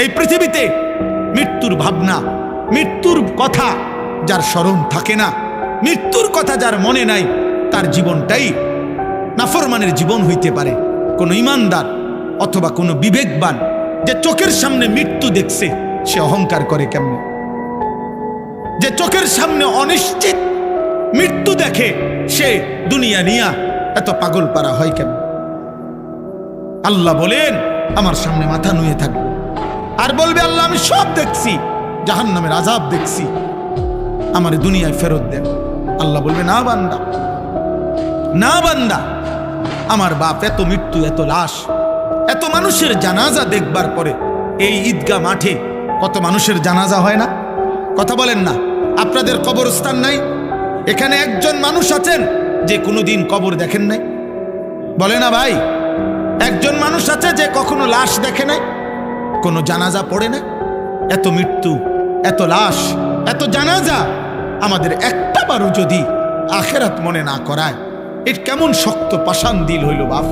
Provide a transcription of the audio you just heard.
এই পৃথিবীতে মৃত্যুর ভাবনা, মৃত্যুর কথা যার স্মরণ থাকে না, মৃত্যুর কথা যার মনে নাই, তার জীবনটাই নাফরমানের জীবন হইতে পারে। কোনো ইমানদার অথবা কোনো বিবেকবান যে চোখের সামনে মৃত্যু দেখছে, সে অহংকার করে কেমনে? যে চোখের সামনে অনিশ্চিত মৃত্যু দেখে, সে দুনিয়া নিয়া এত পাগল পারা হয় কেন? আল্লাহ বলেন, আমার সামনে মাথা নুয়ে থাকবে আর বলবে, আল্লাহ আমি সব দেখছি, জাহান্নামের আযাব দেখছি, আমার দুনিয়ায় ফেরত দেন। আল্লাহ বলবে, না বান্দা, না বান্দা, আমার বাপ এত মৃত্যু, এত লাশ, এত মানুষের জানাজা দেখবার পরে এই ঈদগাহ মাঠে কত মানুষের জানাজা হয় না? কথা বলেন না? আপনাদের কবরস্থান নাই? এখানে একজন মানুষ আছেন যে কোনোদিন কবর দেখেন নাই? বলে না ভাই? একজন মানুষ আছে যে কখনো লাশ দেখে নাই, কোনো জানাজা পড়ে নাই? এত মৃত্যু, এত লাশ, এত জানাজা, আমাদের একটা বারও যদি আখেরাত মনে না করায়, এর কেমন শক্ত পাষাণ দিল হইল বাপ।